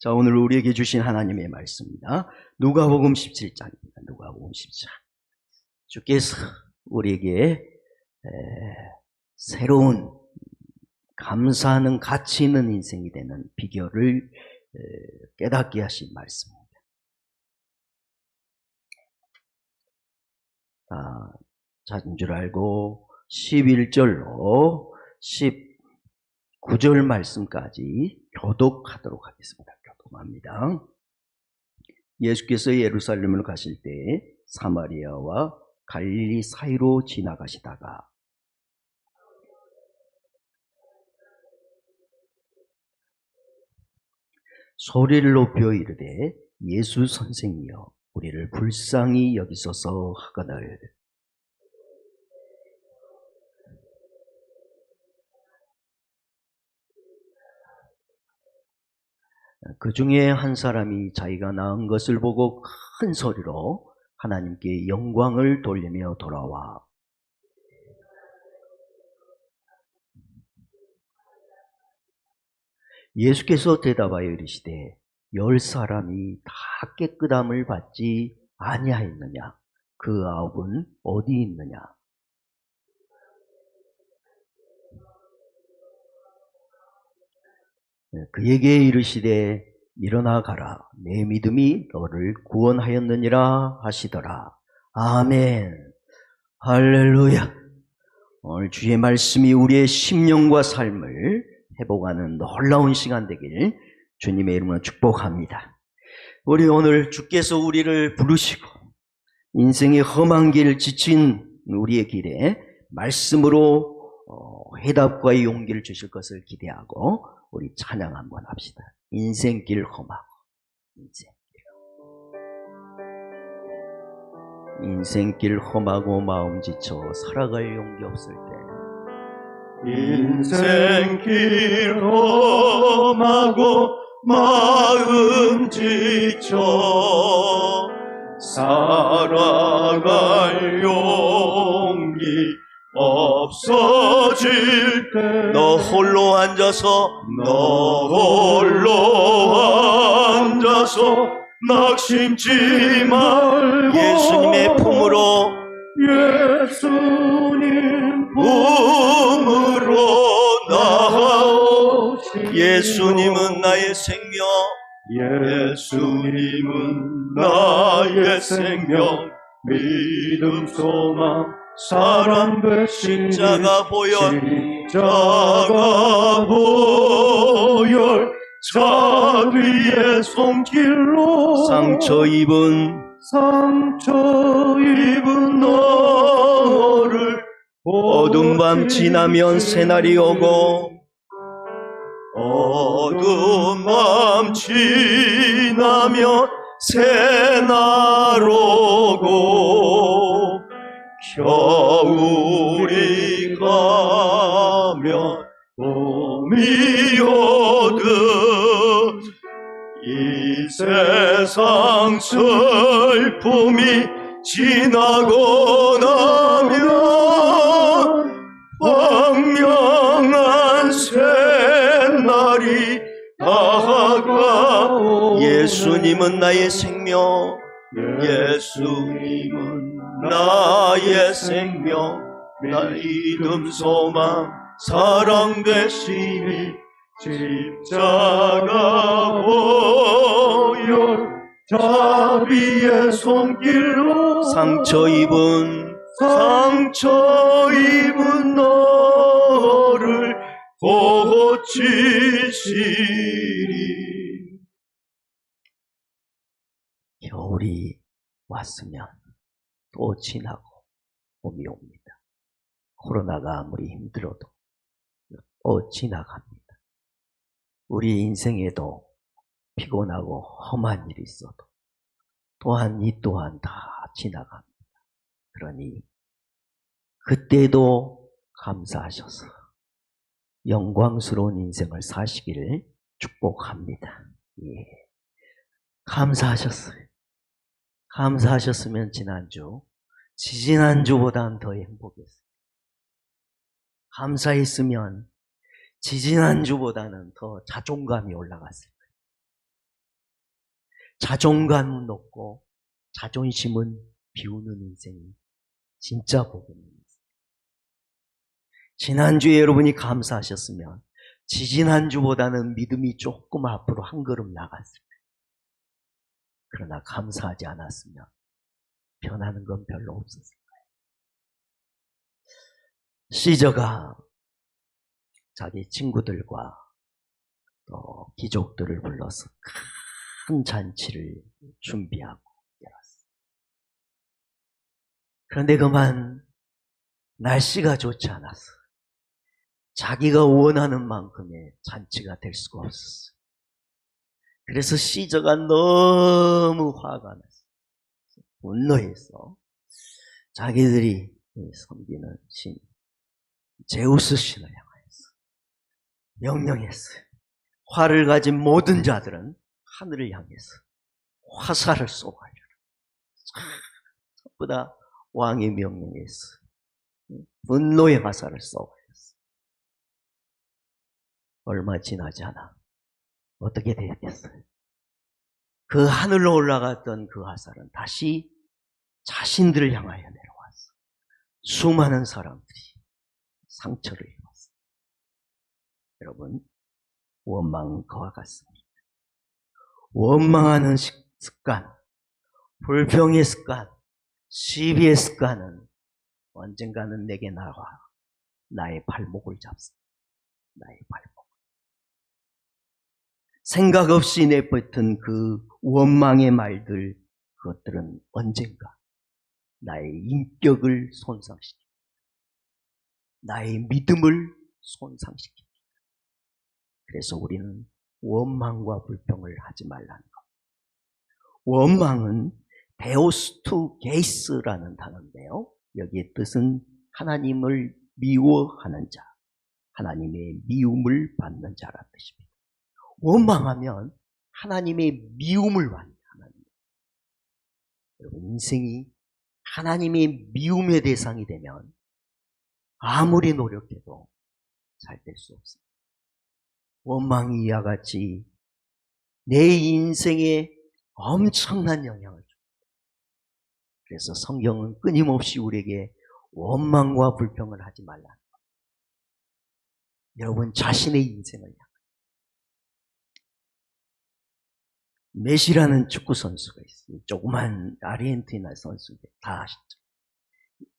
자, 오늘 우리에게 주신 하나님의 말씀입니다. 누가복음 17장입니다. 누가복음 17장. 주께서 우리에게 새로운 감사하는 가치 있는 인생이 되는 비결을 깨닫게 하신 말씀입니다. 찾은 줄 알고 11절로 19절 말씀까지 교독하도록 하겠습니다. 교독합니다. 예수께서 예루살렘을 가실 때 사마리아와 갈릴리 사이로 지나가시다가 소리를 높여 이르되 예수 선생이여 우리를 불쌍히 여기소서 하거늘 그 중에 한 사람이 자기가 낳은 것을 보고 큰 소리로 하나님께 영광을 돌리며 돌아와 예수께서 대답하여 이르시되 10사람이 다 깨끗함을 받지 아니하였느냐? 그 9은 어디 있느냐? 그에게 이르시되 일어나 가라. 내 믿음이 너를 구원하였느니라 하시더라. 아멘. 할렐루야. 오늘 주의 말씀이 우리의 심령과 삶을 회복하는 놀라운 시간 되길 주님의 이름으로 축복합니다. 우리 오늘 주께서 우리를 부르시고 인생의 험한 길 지친 우리의 길에 말씀으로 해답과 용기를 주실 것을 기대하고 우리 찬양 한번 합시다. 인생길 험하고 인생길 험하고 마음 지쳐 살아갈 용기 없을 때 인생길 험하고 마음 지쳐 살아갈 용기 없어질 때 너 홀로 앉아서 낙심치 말고 예수님의 품으로 예수님 품으로 나아오시 예수님은 나의 생명 예수님은 나의 생명 믿음 소망 사랑 되신 십자가 보혈 자비의 손길로 상처 입은 너를 어두운 밤 지나면 새날이 오고 어두운 밤 지나면 새날 오고 겨울이 가면 봄이 오듯 이 세상 슬픔이 지나고 나면 황량한 새날이 다가오네. 예수님은 나의 생명 예수님은 나의 생명 믿음 소망 사랑 되시니 십자가 보혈 자비의 손길로 상처 입은 너를 고치시리. 겨울이 왔으면 또 지나고 봄이 옵니다. 코로나가 아무리 힘들어도 또 지나갑니다. 우리 인생에도 피곤하고 험한 일이 있어도 또한 이 또한 다 지나갑니다. 그러니 그때도 감사하셔서 영광스러운 인생을 사시기를 축복합니다. 예. 감사하셨어요. 감사하셨으면 지지난주보다는 더 행복했어요. 감사했으면 지지난주보다는 더 자존감이 올라갔을 거예요. 자존감은 높고 자존심은 비우는 인생이 진짜 복입니다. 지난주에 여러분이 감사하셨으면 지지난주보다는 믿음이 조금 앞으로 한 걸음 나갔을 거예요. 그러나 감사하지 않았으면 변하는 건 별로 없었을 거예요. 시저가 자기 친구들과 또 귀족들을 불러서 큰 잔치를 준비하고 열었어요. 그런데 그만 날씨가 좋지 않아서 자기가 원하는 만큼의 잔치가 될 수가 없었어요. 그래서 시저가 너무 화가 났어요. 분노해서 자기들이 섬기는 신 제우스 신을 향하여서 명령했어요. 활을 가진 모든 자들은 하늘을 향해서 화살을 쏘아려라. 전부 다 왕의 명령에서 분노의 화살을 쏘아렸어요. 얼마 지나지 않아 어떻게 되었겠어요? 그 하늘로 올라갔던 그 화살은 다시 자신들을 향하여 내려왔어. 수많은 사람들이 상처를 입었어요. 여러분, 원망은 그와 같습니다. 원망하는 습관, 불평의 습관, 시비의 습관은 언젠가는 내게 나와 나의 발목을 잡습니다. 나의 발목. 생각 없이 내뱉은 그 원망의 말들, 그것들은 언젠가 나의 인격을 손상시킵니다. 나의 믿음을 손상시킵니다. 그래서 우리는 원망과 불평을 하지 말라는 겁니다. 원망은 데오스투 게이스라는 단어인데요. 여기의 뜻은 하나님을 미워하는 자, 하나님의 미움을 받는 자라는 뜻입니다. 원망하면 하나님의 미움을 받는 하나님. 여러분, 인생이 하나님의 미움의 대상이 되면 아무리 노력해도 잘 될 수 없습니다. 원망이 이와 같이 내 인생에 엄청난 영향을 줍니다. 그래서 성경은 끊임없이 우리에게 원망과 불평을 하지 말라는 겁니다. 여러분 자신의 인생을 향해 메시라는 축구 선수가 있어요. 조그만 아르헨티나 선수인데 다 아시죠?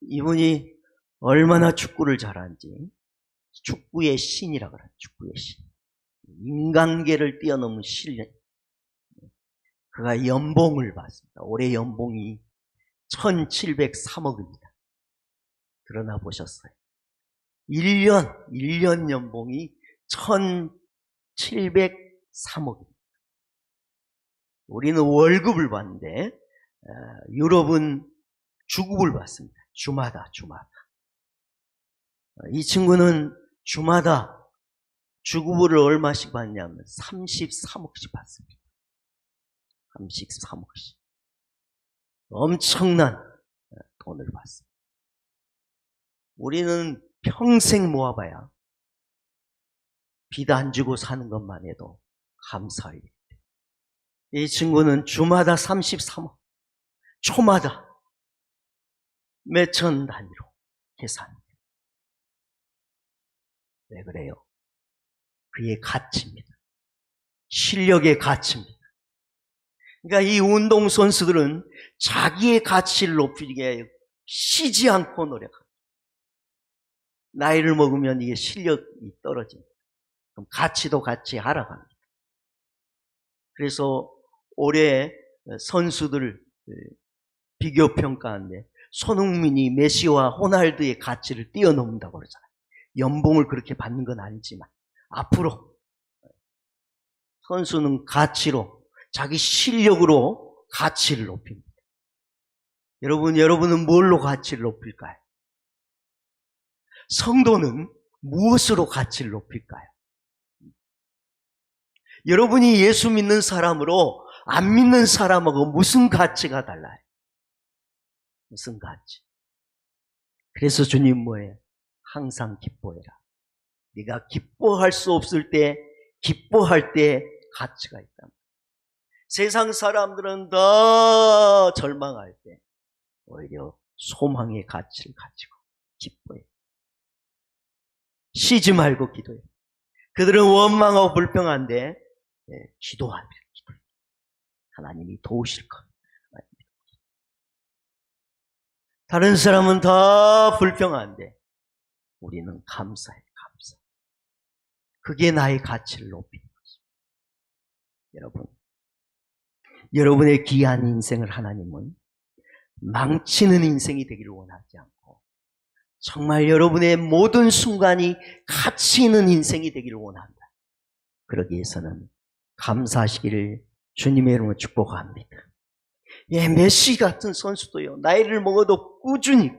이분이 얼마나 축구를 잘하는지 축구의 신이라고 그래요. 축구의 신. 인간계를 뛰어넘은 실력. 그가 연봉을 받습니다. 올해 연봉이 1703억입니다. 드러나 보셨어요? 1년 연봉이 1703억입니다. 우리는 월급을 받는데 유럽은 주급을 받습니다. 주마다. 이 친구는 주마다 주급을 얼마씩 받냐면 33억씩 받습니다. 33억씩. 엄청난 돈을 받습니다. 우리는 평생 모아봐야 빚 안 주고 사는 것만 해도 감사할 일입니다. 이 친구는 주마다 33억, 초마다 몇천 단위로 계산합니다. 왜 그래요? 그의 가치입니다. 실력의 가치입니다. 그러니까 이 운동선수들은 자기의 가치를 높이기 위해 쉬지 않고 노력합니다. 나이를 먹으면 이게 실력이 떨어집니다. 그럼 가치도 같이 하락합니다. 그래서 올해 선수들 비교 평가하는데 손흥민이 메시와 호날두의 가치를 뛰어넘는다고 그러잖아요. 연봉을 그렇게 받는 건 아니지만 앞으로 선수는 가치로 자기 실력으로 가치를 높입니다. 여러분은 뭘로 가치를 높일까요? 성도는 무엇으로 가치를 높일까요? 여러분이 예수 믿는 사람으로 안 믿는 사람하고 무슨 가치가 달라요? 무슨 가치? 그래서 주님 뭐예요? 항상 기뻐해라. 네가 기뻐할 수 없을 때 기뻐할 때 가치가 있다. 세상 사람들은 더 절망할 때 오히려 소망의 가치를 가지고 기뻐해. 쉬지 말고 기도해. 그들은 원망하고 불평한데 기도하면 기도해. 하나님이 도우실 것. 다른 사람은 다 불평한데 우리는 감사해, 감사. 그게 나의 가치를 높이는 것입니다. 여러분, 여러분의 귀한 인생을 하나님은 망치는 인생이 되기를 원하지 않고 정말 여러분의 모든 순간이 가치 있는 인생이 되기를 원한다. 그러기 위해서는 감사하시기를 주님의 이름으로 축복합니다. 메시 같은 선수도요, 나이를 먹어도 꾸준히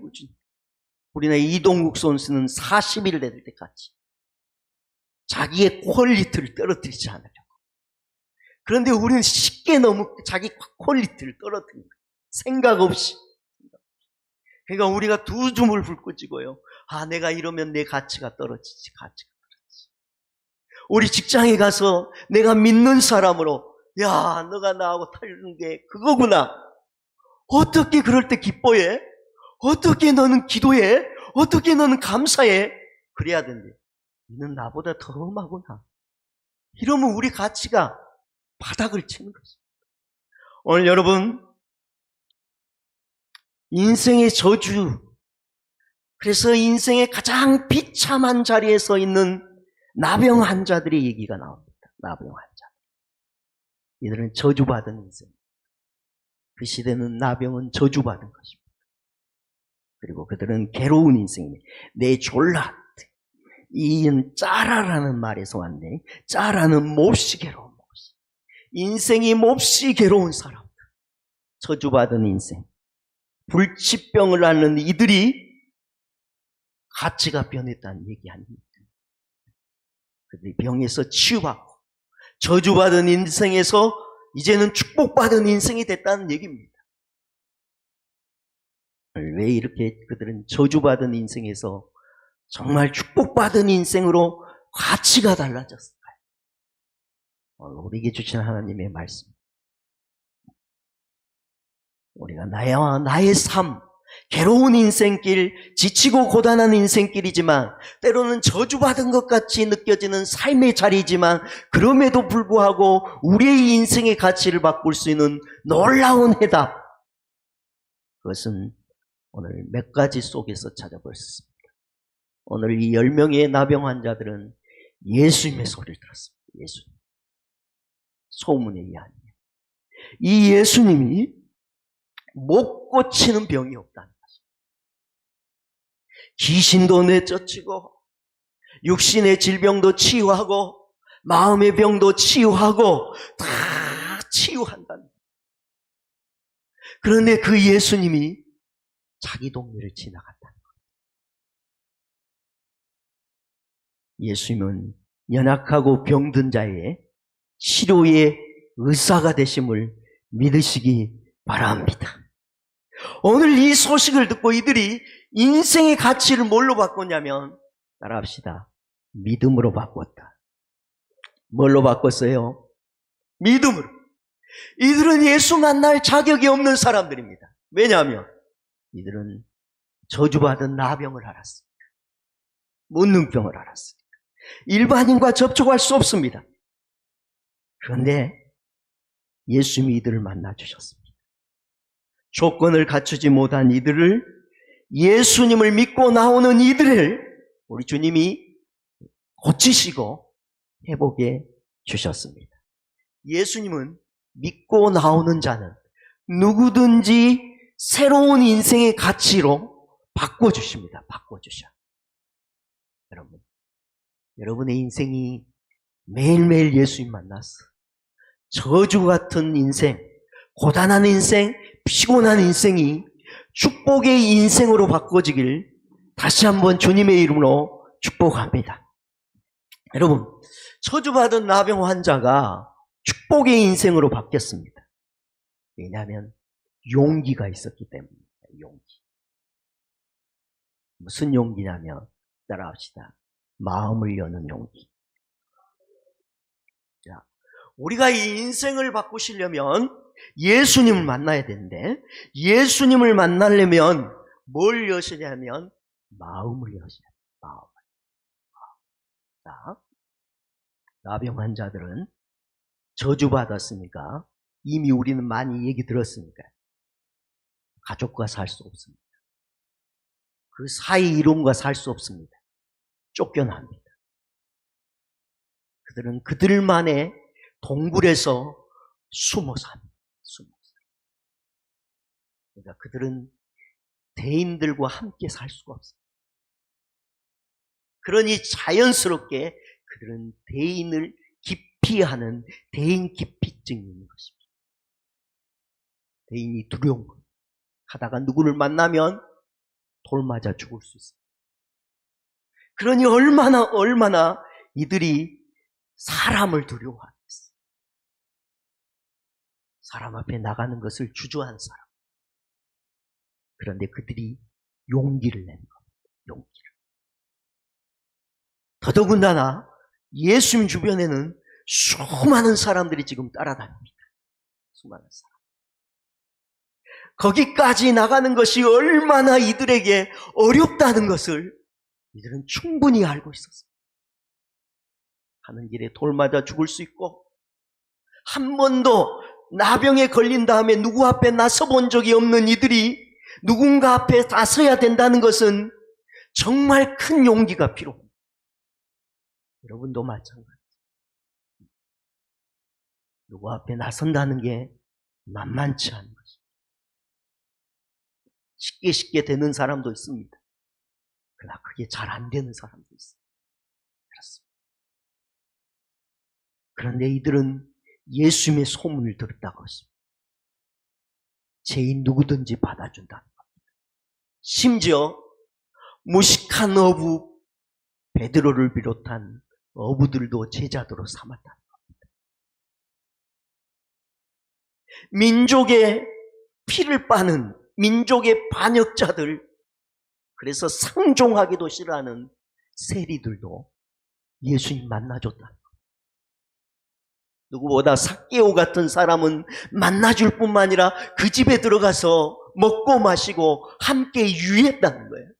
우리나라 이동국 선수는 40일 될 때까지 자기의 퀄리티를 떨어뜨리지 않으려고. 그런데 우리는 쉽게 너무 자기 퀄리티를 떨어뜨립니다. 생각 없이. 그러니까 우리가 두 줌을 불끄지고요. 내가 이러면 내 가치가 떨어지지. 우리 직장에 가서 내가 믿는 사람으로 너가 나하고 다른 게 그거구나. 어떻게 그럴 때 기뻐해? 어떻게 너는 기도해? 어떻게 너는 감사해? 그래야 된대. 너는 나보다 더 험하구나. 이러면 우리 가치가 바닥을 치는 거죠. 오늘 여러분, 인생의 저주, 그래서 인생의 가장 비참한 자리에 서 있는 나병 환자들의 얘기가 나옵니다. 나병 환자. 이들은 저주받은 인생. 그 시대는 나병은 저주받은 것입니다. 그리고 그들은 괴로운 인생입니다. 내 졸라. 이 짜라라는 말에서 왔네. 짜라는 몹시 괴로운 몹시. 인생이 몹시 괴로운 사람들. 저주받은 인생. 불치병을 앓는 이들이 가치가 변했다는 얘기 아닙니까? 그들이 병에서 치유받고 저주받은 인생에서 이제는 축복받은 인생이 됐다는 얘기입니다. 왜 이렇게 그들은 저주받은 인생에서 정말 축복받은 인생으로 가치가 달라졌을까요? 우리에게 주신 하나님의 말씀. 우리가 나의 삶, 괴로운 인생길, 지치고 고단한 인생길이지만 때로는 저주받은 것 같이 느껴지는 삶의 자리이지만 그럼에도 불구하고 우리의 인생의 가치를 바꿀 수 있는 놀라운 해답. 그것은 오늘 몇 가지 속에서 찾아볼 수 있습니다. 오늘 이 10명의 나병 환자들은 예수님의 소리를 들었습니다. 예수님. 소문에 의하면. 이 예수님이 못 고치는 병이 없다는 것입니다. 귀신도 내쫓고 육신의 질병도 치유하고 마음의 병도 치유하고 다 치유한다는 거예요. 그런데 그 예수님이 자기 동네를 지나갔다는 거예요. 예수님은 연약하고 병든 자의 치료의 의사가 되심을 믿으시기 바랍니다. 오늘 이 소식을 듣고 이들이 인생의 가치를 뭘로 바꿨냐면, 따라합시다. 믿음으로 바꿨다. 뭘로 바꿨어요? 믿음으로. 이들은 예수 만날 자격이 없는 사람들입니다. 왜냐하면 이들은 저주받은 나병을 알았습니다. 문능병을 알았습니다. 일반인과 접촉할 수 없습니다. 그런데 예수님이 이들을 만나주셨습니다. 조건을 갖추지 못한 이들을, 예수님을 믿고 나오는 이들을 우리 주님이 고치시고 회복해 주셨습니다. 예수님은 믿고 나오는 자는 누구든지 새로운 인생의 가치로 바꿔주십니다. 바꿔주셔. 여러분의 인생이 매일매일 예수님 만났어. 저주 같은 인생, 고단한 인생, 피곤한 인생이 축복의 인생으로 바꿔지길 다시 한번 주님의 이름으로 축복합니다. 여러분, 저주받은 나병 환자가 축복의 인생으로 바뀌었습니다. 왜냐하면 용기가 있었기 때문입니다. 용기. 무슨 용기냐면, 따라합시다. 마음을 여는 용기. 자, 우리가 이 인생을 바꾸시려면 예수님을 만나야 되는데, 예수님을 만나려면 뭘 여시냐면 마음을 여셔야 돼요. 마음을. 자, 나병 환자들은 저주받았으니까 이미 우리는 많이 얘기 들었으니까 가족과 살 수 없습니다. 그 사이 이론과 살 수 없습니다. 쫓겨납니다. 그들은 그들만의 동굴에서 숨어 삽니다. 그러니까 그들은 대인들과 함께 살 수가 없습니다. 그러니 자연스럽게 그들은 대인을 기피하는 대인 기피증이 있는 것입니다. 대인이 두려운 것. 하다가 누구를 만나면 돌 맞아 죽을 수 있습니다. 그러니 얼마나 이들이 사람을 두려워하겠어요. 사람 앞에 나가는 것을 주저한 사람. 그런데 그들이 용기를 내는 겁니다. 용기를. 더더군다나 예수님 주변에는 수많은 사람들이 지금 따라다닙니다. 수많은 사람. 거기까지 나가는 것이 얼마나 이들에게 어렵다는 것을 이들은 충분히 알고 있었어요. 가는 길에 돌 맞아 죽을 수 있고, 한 번도 나병에 걸린 다음에 누구 앞에 나서 본 적이 없는 이들이 누군가 앞에 나서야 된다는 것은 정말 큰 용기가 필요합니다. 여러분도 마찬가지입니다. 누구 앞에 나선다는 게 만만치 않은 것입니다. 쉽게 되는 사람도 있습니다. 그러나 그게 잘 안 되는 사람도 있습니다. 그렇습니다. 그런데 이들은 예수님의 소문을 들었다고 했습니다. 죄인 누구든지 받아준다는 겁니다. 심지어 무식한 어부 베드로를 비롯한 어부들도 제자도로 삼았다는 겁니다. 민족의 피를 빠는 민족의 반역자들, 그래서 상종하기도 싫어하는 세리들도 예수님 만나줬다는 겁니다. 누구보다 삭개오 같은 사람은 만나줄 뿐만 아니라 그 집에 들어가서 먹고 마시고 함께 유했다는 거예요.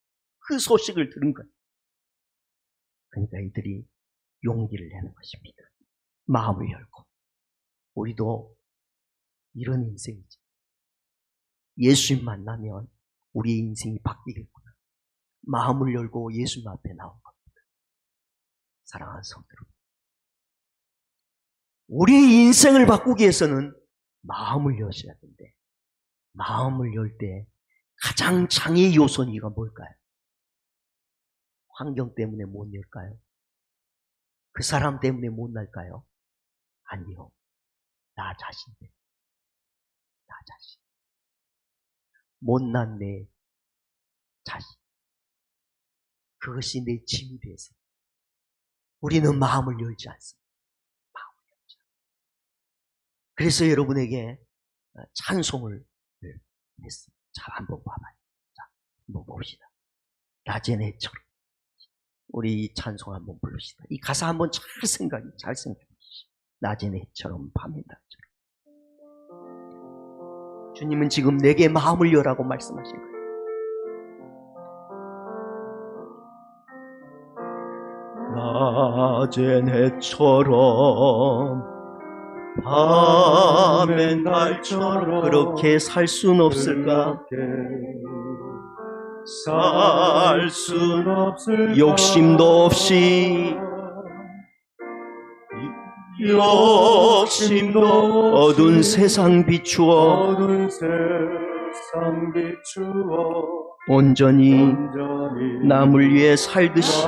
그 소식을 들은 거예요. 그러니까 이들이 용기를 내는 것입니다. 마음을 열고. 우리도 이런 인생이지. 예수님 만나면 우리의 인생이 바뀌겠구나. 마음을 열고 예수님 앞에 나온 겁니다. 사랑하는 성도 여러분, 우리의 인생을 바꾸기 위해서는 마음을 여셔야 되는데, 마음을 열 때 가장 장애의 요소가 뭘까요? 환경 때문에 못 열까요? 그 사람 때문에 못 날까요? 아니요. 나 자신 때문에. 나 자신. 못난 내 자신. 그것이 내 짐이 돼서 우리는 마음을 열지 않습니다. 마음을 열지 않습니다. 그래서 여러분에게 찬송을 했습니다. 잘 한번 봐봐요. 자, 한번 봅시다. 낮엔 해처럼. 우리 이 찬송 한번 부릅시다. 이 가사 한번 잘 생각해 보시죠. 낮엔 해처럼 밤엔 달처럼. 주님은 지금 내게 마음을 열라고 말씀하신 거예요. 낮엔 해처럼 밤엔 달처럼 그렇게 살 순 없을까? 살 순 없을까? 욕심도 없이 어두운 세상 비추어 온전히 남을 위해 살듯이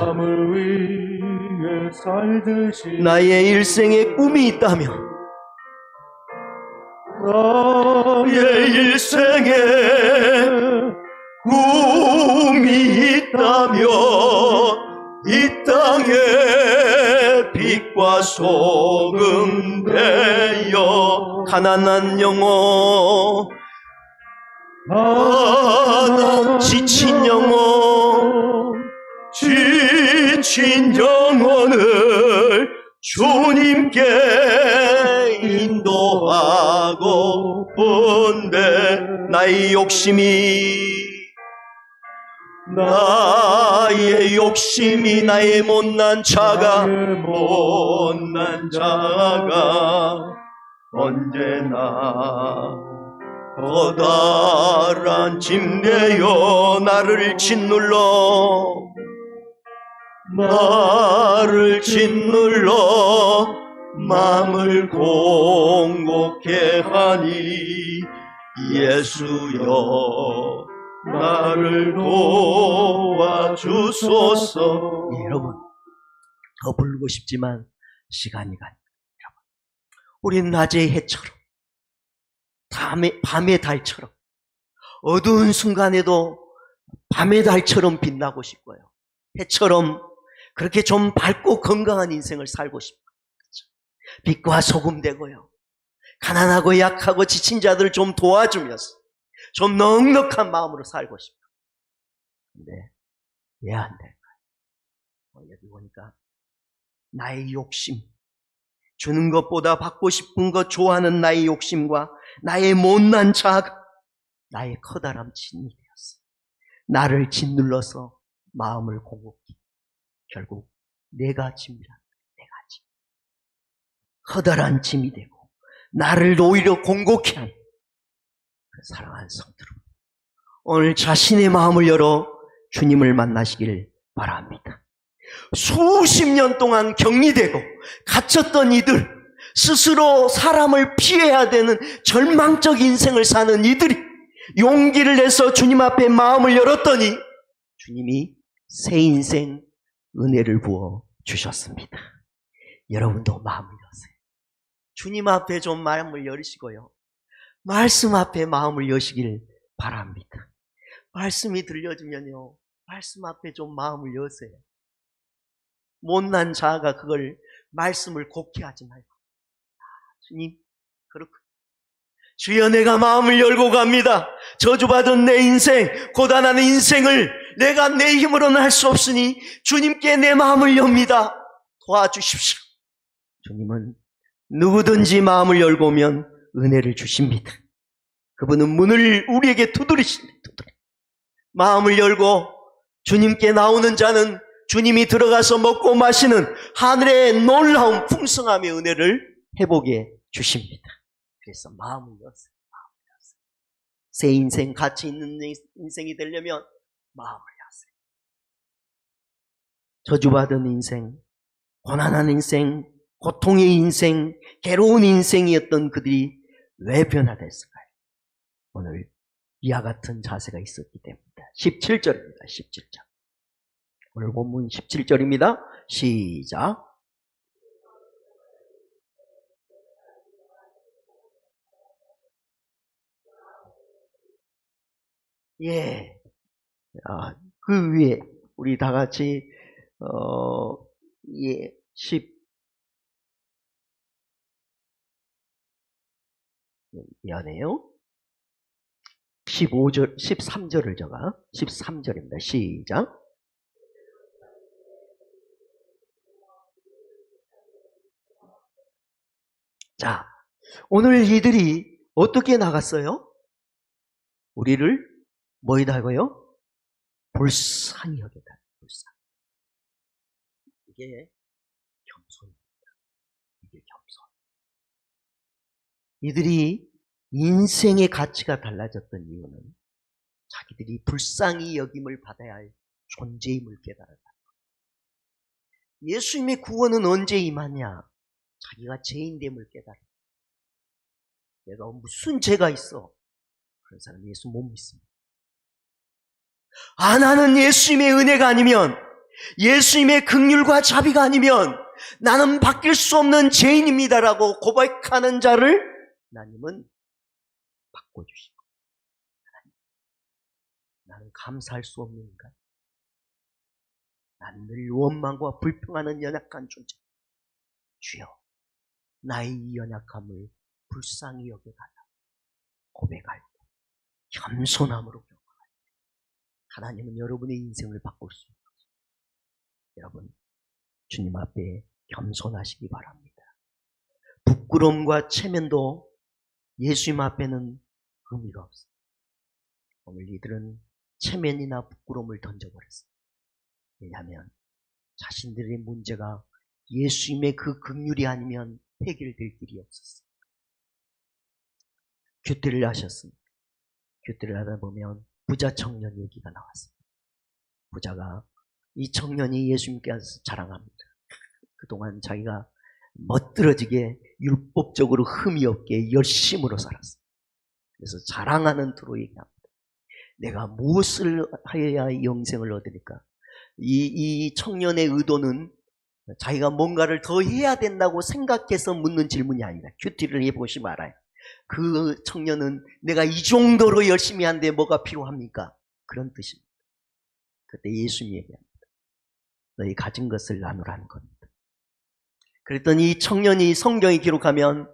나의 일생에 꿈이 있다면 나의 일생에 꿈이 있다면 이 땅에 빛과 소금 되어 가난한 영혼 지친 영혼 지친 영혼을 주님께 인도하고픈데 나의 욕심이 나의 못난 자가 언제나 커다란 짐되어 나를 짓눌러 마음을 공곡해 하니 예수여 나를 도와주소서. 여러분, 더 부르고 싶지만 시간이 가요. 우린 낮의 해처럼, 밤의 달처럼, 어두운 순간에도 밤의 달처럼 빛나고 싶고요. 해처럼 그렇게 좀 밝고 건강한 인생을 살고 싶어요. 빛과 소금 되고요. 가난하고 약하고 지친 자들을 좀 도와주면서 좀 넉넉한 마음으로 살고 싶어요. 근데 왜 안 될까요? 여기 보니까 나의 욕심, 주는 것보다 받고 싶은 것 좋아하는 나의 욕심과 나의 못난 자아가 나의 커다란 짐이 되었어. 나를 짓눌러서 마음을 공곡히, 결국 내가 짐이라, 내가 짐, 커다란 짐이 되고 나를 오히려 공곡히 하는 사랑하는 성들, 오늘 자신의 마음을 열어 주님을 만나시길 바랍니다. 수십 년 동안 격리되고 갇혔던 이들, 스스로 사람을 피해야 되는 절망적 인생을 사는 이들이 용기를 내서 주님 앞에 마음을 열었더니 주님이 새 인생 은혜를 부어 주셨습니다. 여러분도 마음을 여세요. 주님 앞에 좀 마음을 열으시고요. 말씀 앞에 마음을 여시길 바랍니다. 말씀이 들려주면요, 말씀 앞에 좀 마음을 여세요. 못난 자아가 그걸 말씀을 곡해하지 말고, 주님, 그렇군. 주여, 내가 마음을 열고 갑니다. 저주받은 내 인생, 고단한 인생을 내가 내 힘으로는 할 수 없으니 주님께 내 마음을 엽니다. 도와주십시오. 주님은 누구든지 마음을 열고 오면 은혜를 주십니다. 그분은 문을 우리에게 두드리십니다. 마음을 열고 주님께 나오는 자는 주님이 들어가서 먹고 마시는 하늘의 놀라운 풍성함의 은혜를 회복해 주십니다. 그래서 마음을 여세요. 새 인생, 가치 있는 인생이 되려면 마음을 여세요. 저주받은 인생, 고난한 인생, 고통의 인생, 괴로운 인생이었던 그들이 왜 변화됐을까요? 오늘 이와 같은 자세가 있었기 때문입니다. 17절입니다. 17절. 오늘 본문 17절입니다. 시작. 예. 그 위에 우리 다 같이 예, 10 미안해요. 15절, 13절을 적어. 13절입니다. 시작. 자, 오늘 이들이 어떻게 나갔어요? 우리를 뭐이다고요? 불쌍히 여겼다. 불쌍히. 이게 겸손입니다. 이게 겸손. 이들이 인생의 가치가 달라졌던 이유는 자기들이 불쌍히 여김을 받아야 할 존재임을 깨달았다. 예수님의 구원은 언제 임하냐? 자기가 죄인됨을 깨달아. 내가 무슨 죄가 있어? 그런 사람 예수 못 믿습니다. 나는 예수님의 은혜가 아니면, 예수님의 긍휼과 자비가 아니면 나는 바뀔 수 없는 죄인입니다라고 고백하는 자를 하나님은 바꿔주시고, 나는 감사할 수 없는 인간, 나는 늘 원망과 불평하는 연약한 존재, 주여 나의 이 연약함을 불쌍히 여겨달라 고백할 때, 겸손함으로 경험할 때 하나님은 여러분의 인생을 바꿀 수 있습니다. 여러분, 주님 앞에 겸손하시기 바랍니다. 부끄러움과 체면도 예수님 앞에는 의미가 없어요. 오늘 이들은 체면이나 부끄러움을 던져버렸어요. 왜냐하면 자신들의 문제가 예수님의 그 긍휼이 아니면 해결될 길이 없었어요. 규태를 하셨습니다. 규태를 하다 보면 부자 청년 얘기가 나왔습니다. 부자가 이 청년이 예수님께 와서 자랑합니다. 그동안 자기가 멋들어지게 율법적으로 흠이 없게 열심으로 살았어요. 그래서 자랑하는 투로 얘기합니다. 내가 무엇을 하여야 영생을 얻으니까? 이 청년의 의도는 자기가 뭔가를 더 해야 된다고 생각해서 묻는 질문이 아니다. 큐티를 해보시면 알아요. 그 청년은 내가 이 정도로 열심히 하는데 뭐가 필요합니까? 그런 뜻입니다. 그때 예수님이 얘기합니다. 너희 가진 것을 나누라는 겁니다. 그랬더니 이 청년이 성경에 기록하면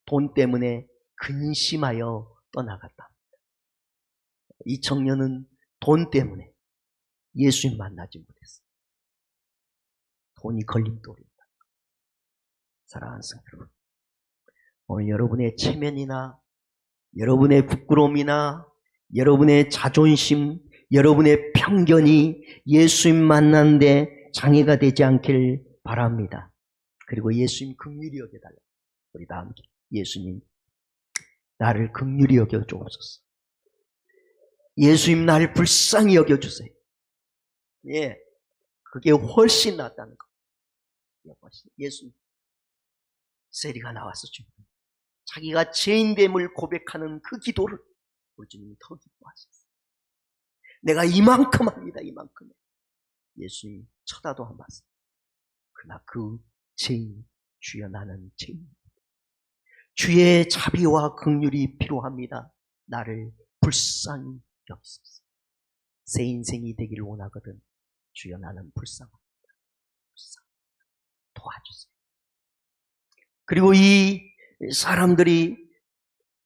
돈 때문에 근심하여 떠나갔다. 이 청년은 돈 때문에 예수님 만나지 못했어요. 돈이 걸림돌입니다. 사랑하는 성도 여러분, 오늘 여러분의 체면이나 여러분의 부끄러움이나 여러분의 자존심, 여러분의 편견이 예수님 만나는데 장애가 되지 않길 바랍니다. 그리고 예수님 긍휼히 여겨달라. 우리 다 함께 예수님 나를 긍휼히 여겨주옵소서. 예수님 나를 불쌍히 여겨주세요. 예, 그게 훨씬 낫다는 거. 예수님 세리가 나와서 줍니다. 자기가 죄인됨을 고백하는 그 기도를 우리 주님이 더 기뻐하셨어요. 내가 이만큼 합니다. 이만큼. 예수님 쳐다도 안 봤어요. 그러나 그 죄인, 주여 나는 죄인. 주의 자비와 긍휼이 필요합니다. 나를 불쌍히 여기소서. 새 인생이 되기를 원하거든. 주여 나는 불쌍합니다. 도와주세요. 그리고 이 사람들이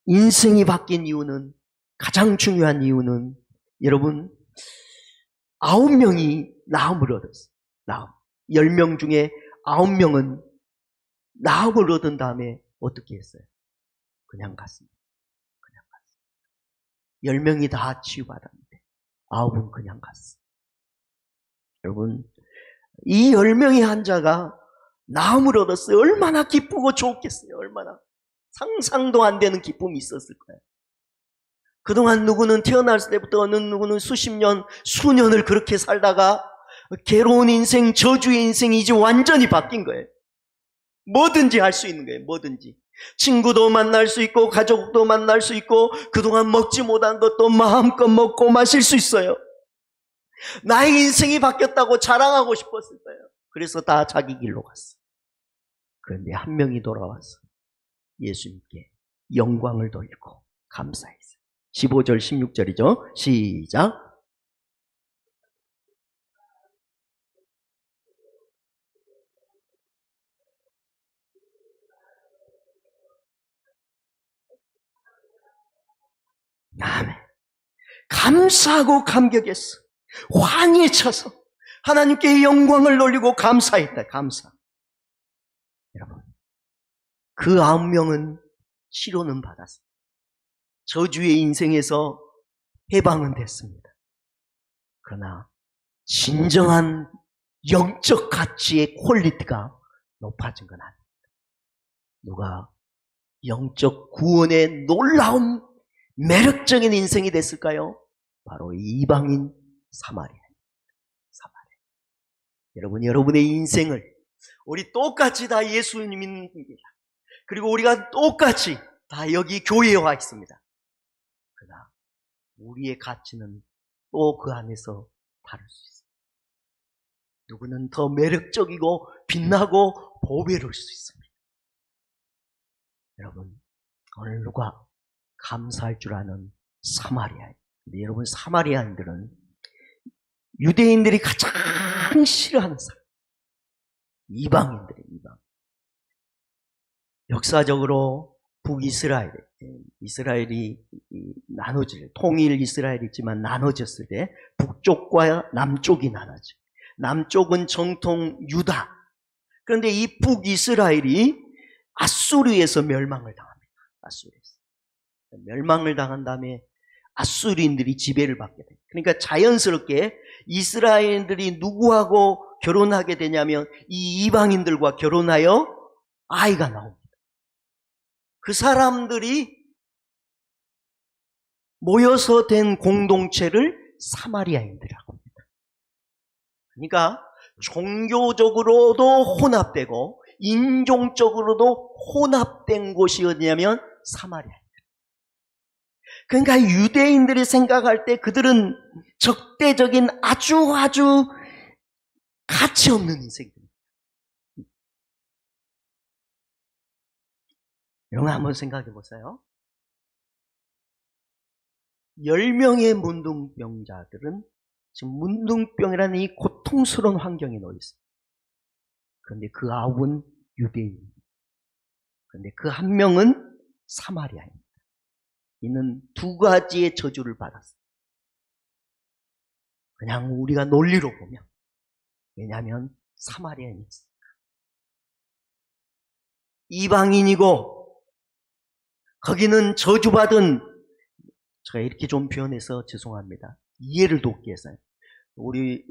인생이 바뀐 이유는, 가장 중요한 이유는 여러분 9명이 나음을 얻었어요. 나음. 10명 중에 9명은 나음을 얻은 다음에 어떻게 했어요? 그냥 갔습니다. 그냥 갔어요. 10명이 다 치유받았는데 9은 그냥 갔어요. 여러분 이 10명의 환자가 나음을 얻었어요. 얼마나 기쁘고 좋겠어요. 얼마나 상상도 안 되는 기쁨이 있었을 거예요. 그동안 누구는 태어났을 때부터 어느 누구는 수십 년, 수년을 그렇게 살다가 괴로운 인생, 저주의 인생이 이제 완전히 바뀐 거예요. 뭐든지 할 수 있는 거예요. 뭐든지. 친구도 만날 수 있고 가족도 만날 수 있고 그동안 먹지 못한 것도 마음껏 먹고 마실 수 있어요. 나의 인생이 바뀌었다고 자랑하고 싶었을 거예요. 그래서 다 자기 길로 갔어. 그런데 한 명이 돌아와서 예수님께 영광을 돌리고 감사했어요. 15절 16절이죠. 시작. 아멘. 감사하고 감격했어. 환희에 차서 하나님께 영광을 돌리고 감사했다. 감사. 여러분, 그 9명은 치료는 받았어요. 저주의 인생에서 해방은 됐습니다. 그러나 진정한 영적 가치의 퀄리티가 높아진 건 아닙니다. 누가 영적 구원의 놀라운 매력적인 인생이 됐을까요? 바로 이방인 사마리아. 여러분, 여러분의 인생을 우리 똑같이 다 예수님 믿습니다. 그리고 우리가 똑같이 다 여기 교회에 와 있습니다. 그러나 우리의 가치는 또 그 안에서 다를 수 있습니다. 누구는 더 매력적이고 빛나고 보배로울 수 있습니다. 여러분, 오늘 누가 감사할 줄 아는 사마리아인. 근데 여러분, 사마리아인들은 유대인들이 가장 싫어하는 사람. 이방인들이에요. 이방. 역사적으로 이스라엘이 나눠질, 통일 이스라엘이지만 나눠졌을 때 북쪽과 남쪽이 나눠져. 남쪽은 정통 유다, 그런데 이 북이스라엘이 아수르에서 멸망을 당합니다. 아수르에서. 멸망을 당한 다음에 아수르인들이 지배를 받게 돼요. 그러니까 자연스럽게 이스라엘인들이 누구하고 결혼하게 되냐면 이 이방인들과 결혼하여 아이가 나옵니다. 그 사람들이 모여서 된 공동체를 사마리아인들이라고 합니다. 그러니까 종교적으로도 혼합되고 인종적으로도 혼합된 곳이 어디냐면 사마리아입니다. 그러니까 유대인들이 생각할 때 그들은 적대적인 아주 가치 없는 인생입니다. 이런 거 한번 생각해 보세요. 10명의 문둥병자들은 지금 문둥병이라는 이 고통스러운 환경에 놓여 있어요. 그런데 그 9은 유대인입니다. 그런데 그 한 명은 사마리아입니다. 이는 두 가지의 저주를 받았어요. 그냥 우리가 논리로 보면, 왜냐하면 사마리아인이었어요. 이방인이고 거기는 저주받은, 제가 이렇게 좀 표현해서 죄송합니다. 이해를 돕기 위해서요. 우리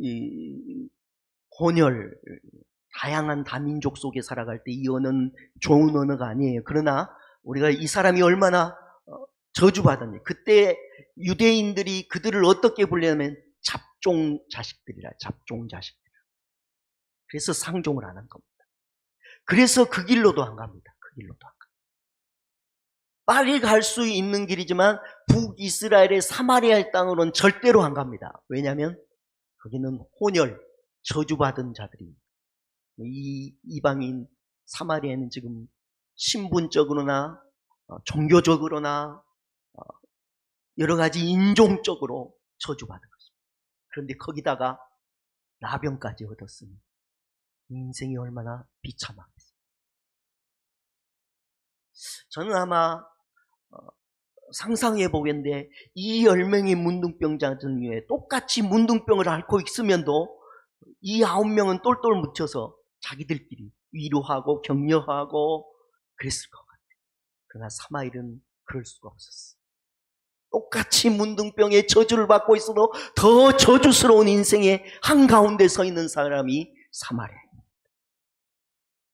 혼혈, 다양한 다민족 속에 살아갈 때 이 언어는 좋은 언어가 아니에요. 그러나 우리가 이 사람이 얼마나 저주받았니. 그때 유대인들이 그들을 어떻게 불리냐면 잡종 자식들이라, 잡종 자식들. 그래서 상종을 안 한 겁니다. 그래서 그 길로도 안 갑니다. 그 길로도 안 갑니다. 빨리 갈 수 있는 길이지만 북이스라엘의 사마리아의 땅으로는 절대로 안 갑니다. 왜냐하면 거기는 혼혈, 저주받은 자들입니다. 이 이방인 사마리아는 지금 신분적으로나 종교적으로나 여러 가지 인종적으로 저주받은 것입니다. 그런데 거기다가 나병까지 얻었으니 인생이 얼마나 비참하겠습니까? 저는 아마 상상해 보겠는데 이 10명의 문둥병자 중에 똑같이 문둥병을 앓고 있으면도 이 9명은 똘똘 뭉쳐서 자기들끼리 위로하고 격려하고 그랬을 것 같아요. 그러나 사마일은 그럴 수가 없었어요. 똑같이 문둥병의 저주를 받고 있어도 더 저주스러운 인생의 한가운데 서 있는 사람이 사마리아입니다.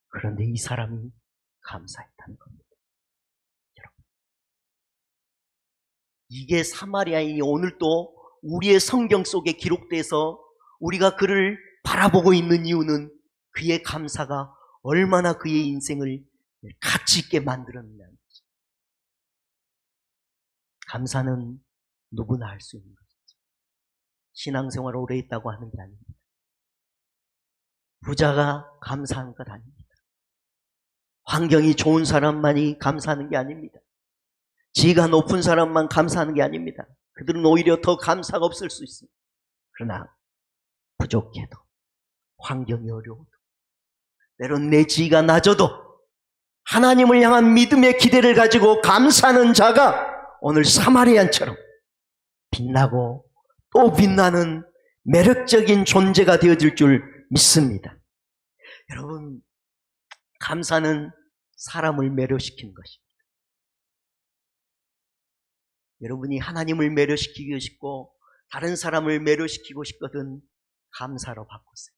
그런데 이 사람이 감사했다는 겁니다. 여러분, 이게 사마리아인이 오늘도 우리의 성경 속에 기록돼서 우리가 그를 바라보고 있는 이유는 그의 감사가 얼마나 그의 인생을 가치 있게 만들었느냐는 거죠. 감사는 누구나 할 수 있는 것이죠. 신앙생활 오래 했다고 하는 게 아닙니다. 부자가 감사하는 것 아닙니다. 환경이 좋은 사람만이 감사하는 게 아닙니다. 지위가 높은 사람만 감사하는 게 아닙니다. 그들은 오히려 더 감사가 없을 수 있습니다. 그러나 부족해도, 환경이 어려워도, 때론 내 지위가 낮아도 하나님을 향한 믿음의 기대를 가지고 감사하는 자가 오늘 사마리아인처럼 빛나고 또 빛나는 매력적인 존재가 되어질 줄 믿습니다. 여러분, 감사는 사람을 매료시키는 것입니다. 여러분이 하나님을 매료시키고 싶고 다른 사람을 매료시키고 싶거든 감사로 바꾸세요.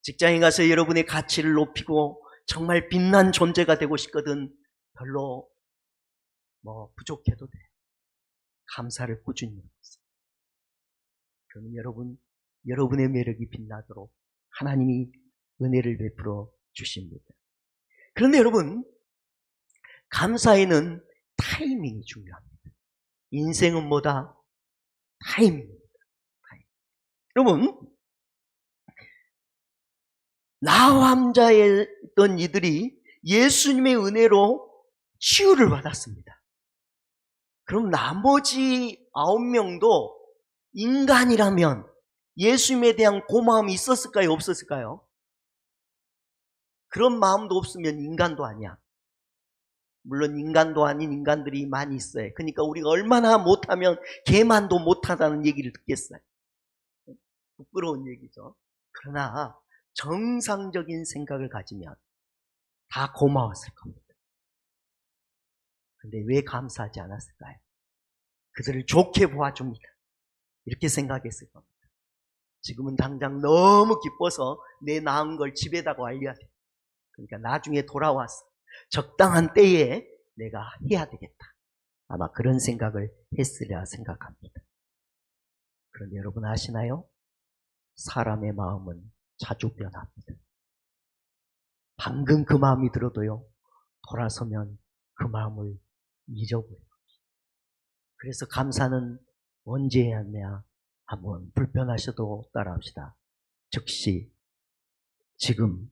직장에 가서 여러분의 가치를 높이고 정말 빛난 존재가 되고 싶거든 별로 부족해도 돼요. 감사를 꾸준히 해보세요. 그러면 여러분의 매력이 빛나도록 하나님이 은혜를 베풀어 주십니다. 그런데 여러분, 감사에는 타이밍이 중요합니다. 인생은 뭐다? 타이밍입니다. 타이밍. 여러분, 나환자였던 이들이 예수님의 은혜로 치유를 받았습니다. 그럼 나머지 9명도 인간이라면 예수님에 대한 고마움이 있었을까요? 없었을까요? 그런 마음도 없으면 인간도 아니야. 물론 인간도 아닌 인간들이 많이 있어요. 그러니까 우리가 얼마나 못하면 개만도 못하다는 얘기를 듣겠어요. 부끄러운 얘기죠. 그러나 정상적인 생각을 가지면 다 고마웠을 겁니다. 근데 왜 감사하지 않았을까요? 그들을 좋게 보아줍니다. 이렇게 생각했을 겁니다. 지금은 당장 너무 기뻐서 내 낳은 걸 집에다가 알려야 돼. 그러니까 나중에 돌아와서 적당한 때에 내가 해야 되겠다. 아마 그런 생각을 했으리라 생각합니다. 그런데 여러분 아시나요? 사람의 마음은 자주 변합니다. 방금 그 마음이 들어도요, 돌아서면 그 마음을 잊어버려요. 그래서 감사는 언제 해야 하냐? 한번 불편하셔도 따라합시다. 즉시, 지금,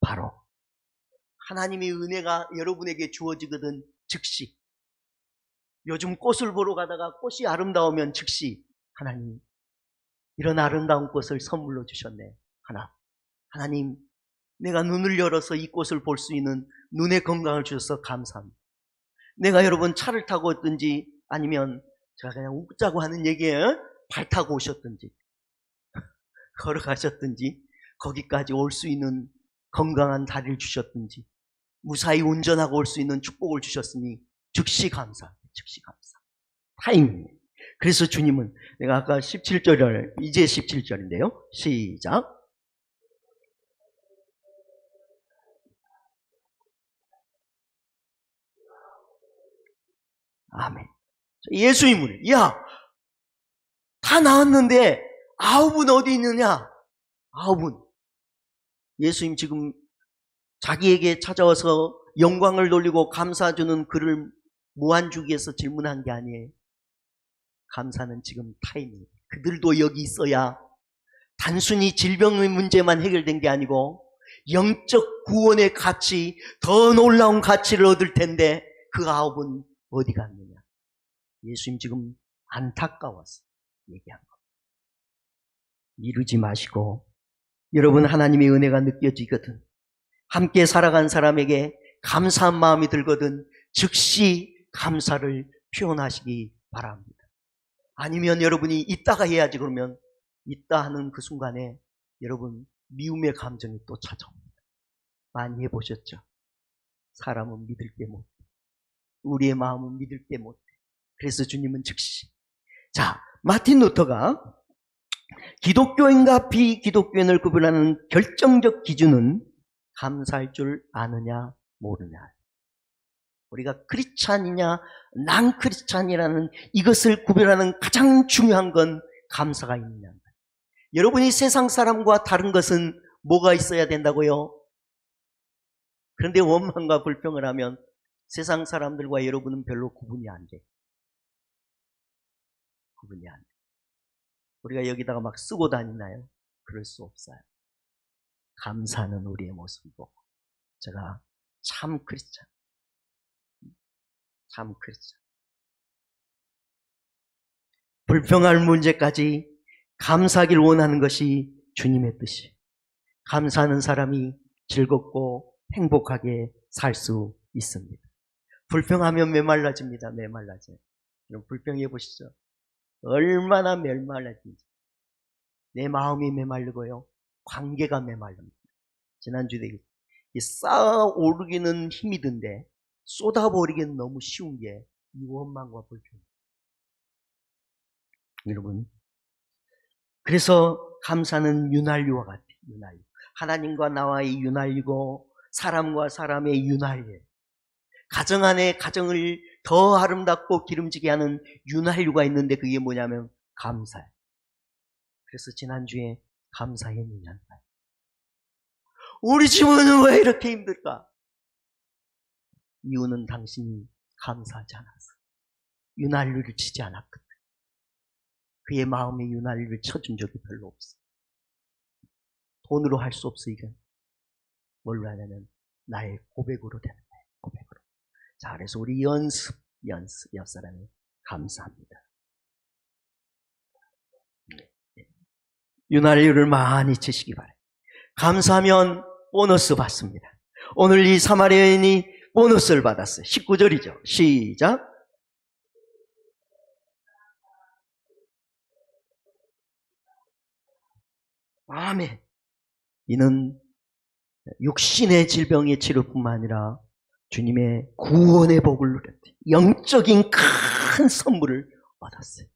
바로. 하나님의 은혜가 여러분에게 주어지거든 즉시. 요즘 꽃을 보러 가다가 꽃이 아름다우면 즉시, 하나님, 이런 아름다운 꽃을 선물로 주셨네. 하나님, 내가 눈을 열어서 이 꽃을 볼 수 있는 눈의 건강을 주셔서 감사합니다. 내가 여러분 차를 타고 왔든지 아니면 제가 그냥 웃자고 하는 얘기예요. 발 타고 오셨든지 걸어가셨든지 거기까지 올 수 있는 건강한 다리를 주셨든지 무사히 운전하고 올 수 있는 축복을 주셨으니 즉시 감사, 즉시 감사. 타이밍. 그래서 주님은 내가 아까 17절을 이제 17절인데요. 시작. 아멘. 예수님을 다 나왔는데 9은 어디 있느냐? 9은 예수님 지금 자기에게 찾아와서 영광을 돌리고 감사주는 그를 무한주기에서 질문한 게 아니에요. 감사는 지금 타이밍. 그들도 여기 있어야 단순히 질병의 문제만 해결된 게 아니고 영적 구원의 가치, 더 놀라운 가치를 얻을 텐데 그 9은 어디 갔느냐? 예수님 지금 안타까워서 얘기한 겁니다. 미루지 마시고 여러분 하나님의 은혜가 느껴지거든 함께 살아간 사람에게 감사한 마음이 들거든 즉시 감사를 표현하시기 바랍니다. 아니면 여러분이 이따가 해야지 그러면 이따 하는 그 순간에 여러분 미움의 감정이 또 찾아옵니다. 많이 해보셨죠? 사람은 믿을 게 못해. 우리의 마음은 믿을 게 못해. 그래서 주님은 즉시. 자, 마틴 루터가 기독교인과 비기독교인을 구별하는 결정적 기준은 감사할 줄 아느냐 모르냐. 우리가 크리스찬이냐 난 크리스찬이라는 이것을 구별하는 가장 중요한 건 감사가 있느냐. 여러분이 세상 사람과 다른 것은 뭐가 있어야 된다고요? 그런데 원망과 불평을 하면 세상 사람들과 여러분은 별로 구분이 안 돼. 구분이 안 돼. 우리가 여기다가 막 쓰고 다니나요? 그럴 수 없어요. 감사는 우리의 모습이고 제가 참 크리스찬. 참 크리스찬. 불평할 문제까지 감사하길 원하는 것이 주님의 뜻이. 감사하는 사람이 즐겁고 행복하게 살 수 있습니다. 불평하면 메말라집니다. 메말라져요. 여러분 불평해 보시죠. 얼마나 메말라진지. 내 마음이 메말르고요. 관계가 메말릅니다. 지난주에 쌓아 오르기는 힘이 든데 쏟아버리기는 너무 쉬운 게 이 원망과 불평. 여러분 그래서 감사는 윤활유와 같아요. 윤활유. 하나님과 나와의 윤활유고 사람과 사람의 윤활유. 가정 안에 가정을 더 아름답고 기름지게 하는 윤활유가 있는데 그게 뭐냐면 감사예요. 그래서 지난주에 감사했느냐. 우리 집은 왜 이렇게 힘들까? 이유는 당신이 감사하지 않아서 윤활유를 치지 않았거든. 그의 마음에 윤활유를 쳐준 적이 별로 없어. 돈으로 할 수 없어. 이건 뭘로 하냐면 나의 고백으로 되는 거예요. 고백으로. 자, 그래서 우리 연습 옆 사람이 감사합니다. 윤활유를 많이 치시기 바랍니다. 감사하면 보너스 받습니다. 오늘 이 사마리아 여인이 보너스를 받았어요. 19절이죠. 시작. 아멘. 이는 육신의 질병의 치료뿐만 아니라 주님의 구원의 복을 누렸대. 영적인 큰 선물을 받았어요.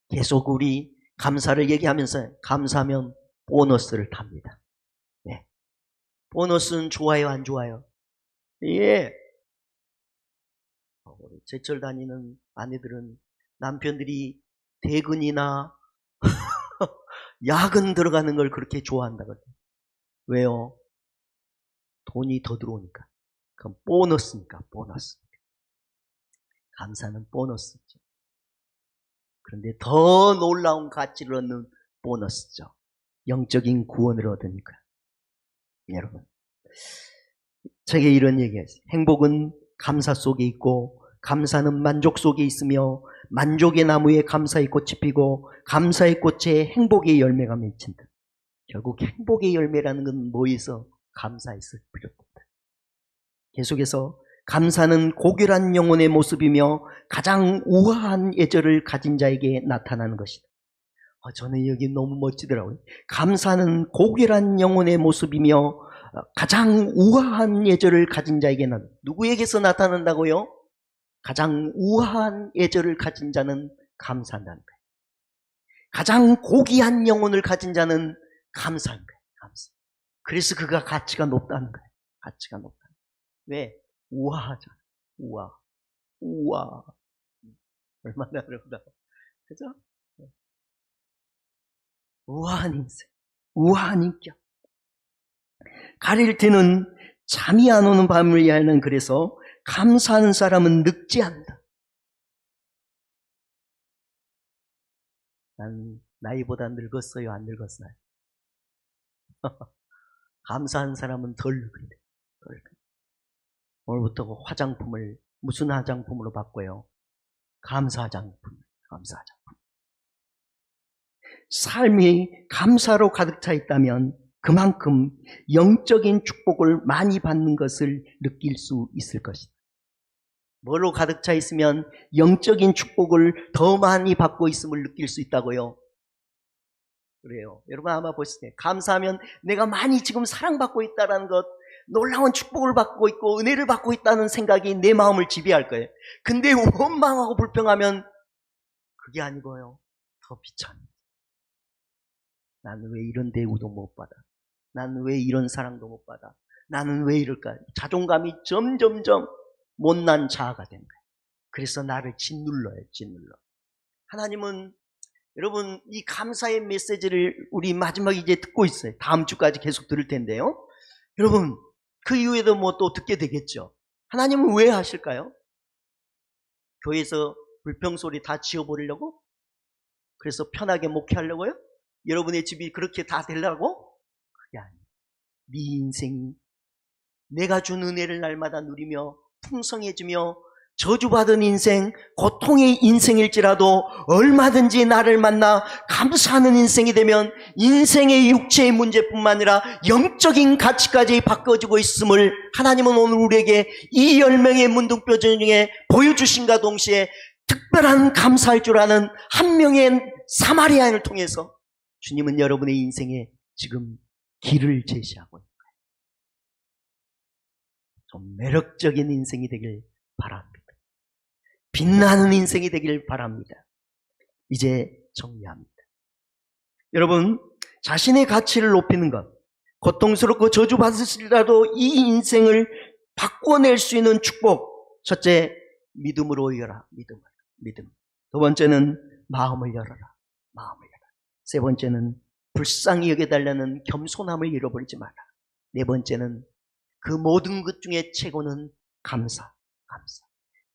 계속 우리 감사를 얘기하면서 감사하면 보너스를 탑니다. 네. 보너스는 좋아요, 안 좋아요? 예. 제철 다니는 아내들은 남편들이 대근이나 야근 들어가는 걸 그렇게 좋아한다거든요. 왜요? 돈이 더 들어오니까. 그럼 보너스니까, 보너스. 감사는 보너스죠. 그런데 더 놀라운 가치를 얻는 보너스죠. 영적인 구원을 얻으니까. 여러분, 책에 이런 얘기했어요. 행복은 감사 속에 있고 감사는 만족 속에 있으며 만족의 나무에 감사의 꽃이 피고 감사의 꽃에 행복의 열매가 맺힌다. 결국 행복의 열매라는 건 뭐에서? 감사에서 비롯된다. 계속해서 감사는 고결한 영혼의 모습이며 가장 우아한 예절을 가진 자에게 나타나는 것이다. 저는 여기 너무 멋지더라고요. 감사는 고결한 영혼의 모습이며 가장 우아한 예절을 가진 자에게 누구에게서 나타난다고요? 가장 우아한 예절을 가진 자는 감사한다는 거예요. 가장 고귀한 영혼을 가진 자는 감사한 거예요. 감사. 그래서 그가 가치가 높다는 거예요. 가치가 높다. 왜? 우아하잖아. 우아. 우아. 얼마나 어렵다. 그죠? 우아한 인생. 우아한 인격. 가릴 때는 잠이 안 오는 밤을 이해하는 그래서 감사하는 사람은 늙지 않는다. 난 나이보다 늙었어요? 안 늙었어요? 감사한 사람은 덜 늙은데. 오늘부터 화장품을 무슨 화장품으로 바꿔요? 감사 화장품. 감사 화장품. 삶이 감사로 가득 차 있다면 그만큼 영적인 축복을 많이 받는 것을 느낄 수 있을 것이다. 뭐로 가득 차 있으면 영적인 축복을 더 많이 받고 있음을 느낄 수 있다고요? 그래요. 여러분 아마 보실 때 감사하면 내가 많이 지금 사랑받고 있다는 것, 놀라운 축복을 받고 있고 은혜를 받고 있다는 생각이 내 마음을 지배할 거예요. 근데 원망하고 불평하면 그게 아니고요. 더 비참해. 나는 왜 이런 대우도 못 받아? 나는 왜 이런 사랑도 못 받아? 나는 왜 이럴까? 자존감이 점점점 못난 자아가 된 거예요. 그래서 나를 짓눌러요. 짓눌러. 하나님은 여러분 이 감사의 메시지를 우리 마지막에 이제 듣고 있어요. 다음 주까지 계속 들을 텐데요. 여러분 그 이후에도 뭐 또 듣게 되겠죠. 하나님은 왜 하실까요? 교회에서 불평소리 다 지워버리려고? 그래서 편하게 목회하려고요? 여러분의 집이 그렇게 다 되려고? 그게 아니에요. 네 인생이 내가 준 은혜를 날마다 누리며 풍성해지며 저주받은 인생, 고통의 인생일지라도 얼마든지 나를 만나 감사하는 인생이 되면 인생의 육체의 문제뿐만 아니라 영적인 가치까지 바꿔주고 있음을 하나님은 오늘 우리에게 이 10명의 문둥병 중에 보여주신과 동시에 특별한 감사할 줄 아는 한 명의 사마리아인을 통해서 주님은 여러분의 인생에 지금 길을 제시하고 있는 거예요. 좀 매력적인 인생이 되길 바랍니다. 빛나는 인생이 되길 바랍니다. 이제 정리합니다. 여러분, 자신의 가치를 높이는 것, 고통스럽고 저주받으시더라도 이 인생을 바꿔낼 수 있는 축복. 첫째, 믿음으로 열어라. 믿음. 두 번째는 마음을 열어라. 마음을 열어라. 세 번째는 불쌍히 여겨달라는 겸손함을 잃어버리지 마라. 네 번째는 그 모든 것 중에 최고는 감사.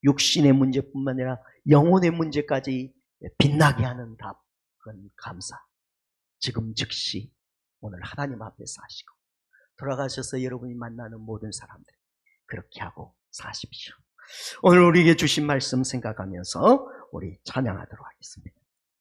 육신의 문제뿐만 아니라 영혼의 문제까지 빛나게 하는 답, 그건 감사. 지금 즉시 오늘 하나님 앞에서 하시고 돌아가셔서 여러분이 만나는 모든 사람들 그렇게 하고 사십시오. 오늘 우리에게 주신 말씀 생각하면서 우리 찬양하도록 하겠습니다.